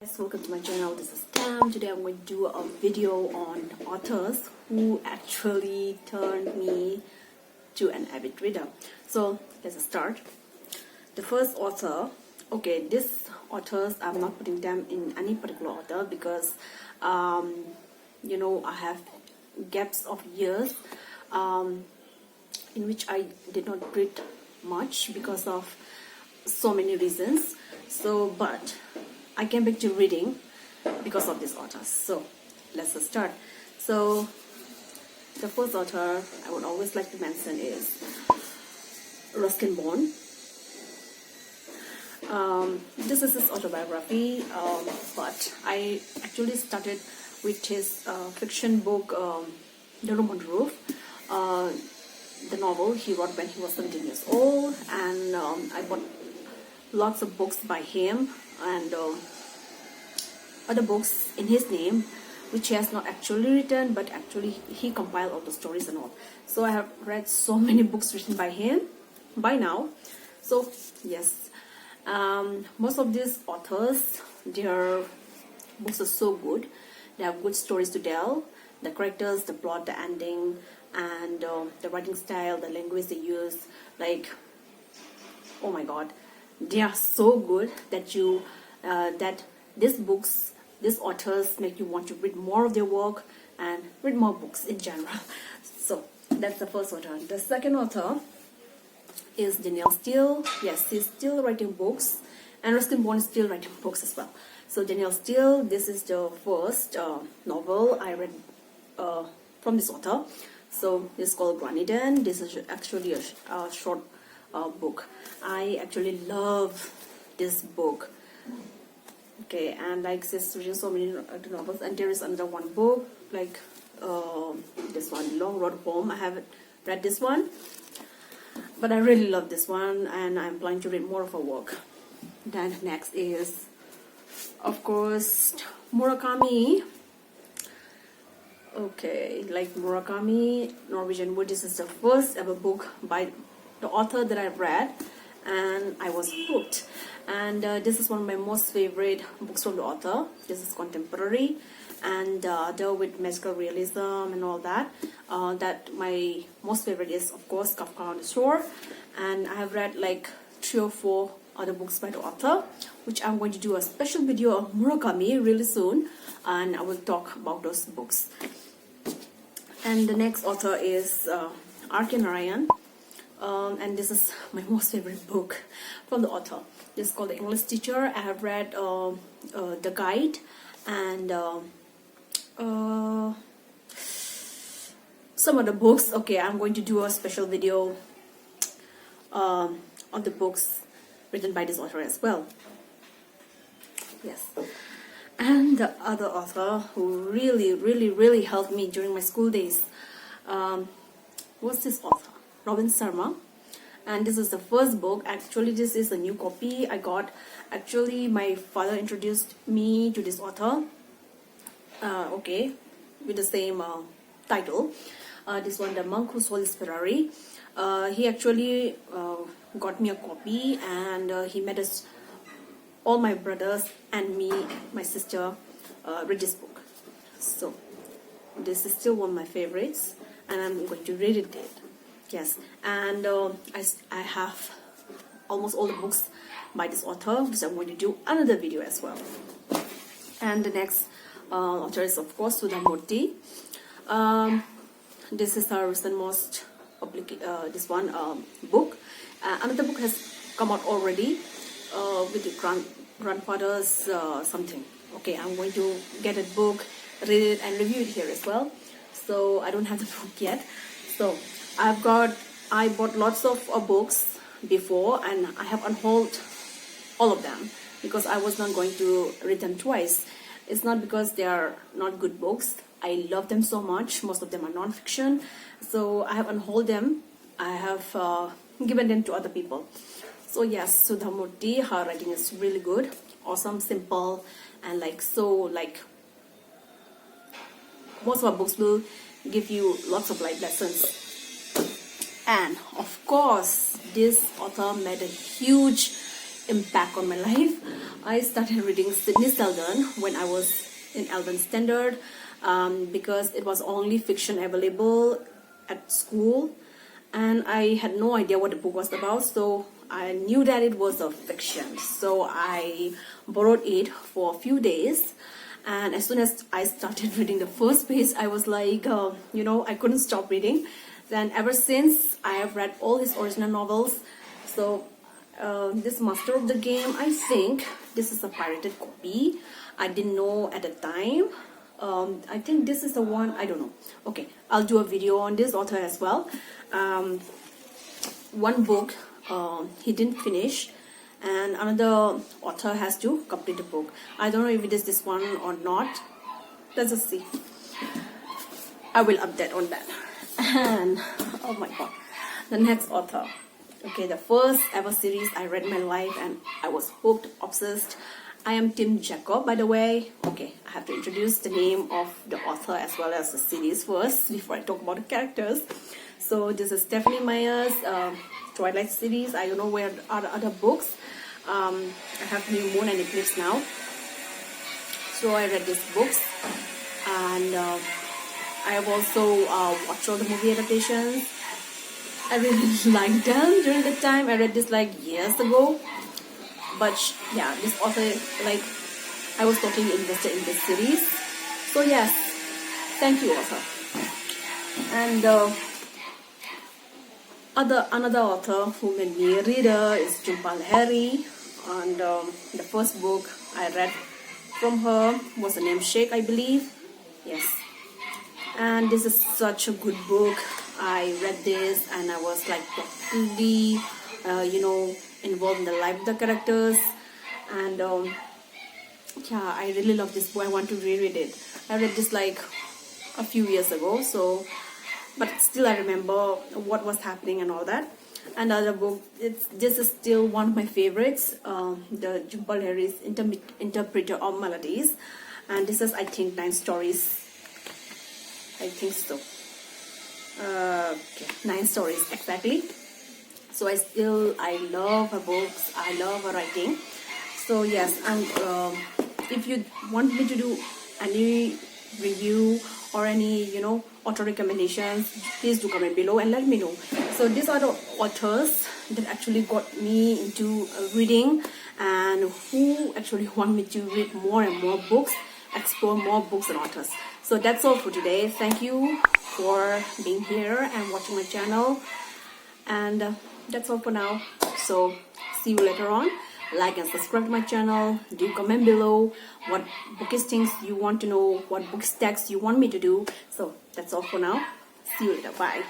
Guys, welcome to my channel. This is Cam. Today I'm going to do a video on authors who actually turned me to an avid reader. So let's start. The first author, okay, these authors, I'm not putting them in any particular order because I have gaps of years in which I did not read much because of so many reasons. But I came back to reading because of these authors. So let's start. So the first author I would always like to mention is Ruskin Bond. This is his autobiography, but I actually started with his fiction book, The Room on the Roof, the novel he wrote when he was 17 years old, and I bought lots of books by him and other books in his name which he has not actually written, but actually he compiled all the stories and all. So I have read so many books written by him by now. So yes, most of these authors, their books are so good. They have good stories to tell, the characters, the plot, the ending, and the writing style, the language they use, like, oh my god, they are so good that these authors make you want to read more of their work and read more books in general. So that's the first author. The second author is Danielle Steele. Yes, she's still writing books, and Ruskin Bond is still writing books as well. So Danielle Steele, this is the first novel I read from this author. So it's called Graniden. This is actually a short book. I actually love this book. Okay, and like she's reading so many novels, and there is another one book like this one, Long Road Home. I haven't read this one, but I really love this one, and I'm planning to read more of her work. Then next is, of course, Murakami. Okay, like Murakami, Norwegian Wood. This is the first ever book by the author that I've read, and I was hooked. And this is one of my most favorite books from the author. This is contemporary and deal with magical realism and all that. That my most favorite is, of course, Kafka on the Shore. And I have read like 3 or 4 other books by the author, which I'm going to do a special video of Murakami really soon, and I will talk about those books. And the next author is R.K. Narayan. And this is my most favorite book from the author. This is called The English Teacher. I have read The Guide and some other books. Okay, I'm going to do a special video on the books written by this author as well. Yes. And the other author who really helped me during my school days was this author, Robin Sharma. And this is the first book. Actually, this is a new copy I got. Actually, my father introduced me to this author, okay, with the same title. This one, The Monk Who Sold His Ferrari. He actually got me a copy, and he made us, all my brothers and me, my sister, read this book. So this is still one of my favorites, and I'm going to read it. Yes, and I have almost all the books by this author, which I'm going to do another video as well. And the next author is, of course, Sudha Murty. This is her recent most this one book. Another book has come out already with the grandfather's something. Okay, I'm going to get a book, read it, and review it here as well. So I don't have the book yet. So I bought lots of books before, and I have unhauled all of them because I was not going to read them twice. It's not because they are not good books. I love them so much. Most of them are non-fiction. So I have unhauled them. I have given them to other people. So yes, Sudha Murty, her writing is really good, awesome, simple, and most of her books will give you lots of life lessons. And of course, this author made a huge impact on my life. I started reading Sidney Sheldon when I was in 11th standard, because it was only fiction available at school, and I had no idea what the book was about, so I knew that it was a fiction. So I borrowed it for a few days, and as soon as I started reading the first page, I was like, I couldn't stop reading. Then ever since, I have read all his original novels. So this Master of the Game, I think this is a pirated copy. I didn't know at the time. I think this is the one, I don't know. Okay, I'll do a video on this author as well. One book he didn't finish, and another author has to complete the book. I don't know if it is this one or not. Let's just see. I will update on that. And oh my god, the next author. Okay, the first ever series I read in my life, and I was hooked, obsessed. I am Tim Jacob, by the way. Okay, I have to introduce the name of the author as well as the series first before I talk about the characters. So this is Stephanie Meyer's Twilight series. I don't know where are the other books. I have New Moon and Eclipse now. So I read these books, and I have also watched all the movie adaptations. I really liked them during the time. I read this like years ago. But yeah, this author, like, I was totally invested in this series. So yes, thank you, author. And another author who made me a reader is Jumpal Harry. And the first book I read from her was The Namesake, I believe. Yes. And this is such a good book. I read this and I was like totally, involved in the life of the characters. And yeah, I really love this book. I want to reread it. I read this like a few years ago, so but still I remember what was happening and all that. Another book, this is still one of my favorites, the Jumpal Harry's Interpreter of Melodies, and this is, I think, 9 stories. I think so. Okay, 9 stories exactly. So I love her books. I love her writing. So yes, and if you want me to do any review or any author recommendations, please do comment below and let me know. So these are the authors that actually got me into reading, and who actually want me to read more and more books, explore more books and authors. So that's all for today. Thank you for being here and watching my channel, and that's all for now. So see you later on. Like and subscribe to my channel. Do comment below what bookish things you want to know, what book stacks you want me to do. So that's all for now. See you later. Bye.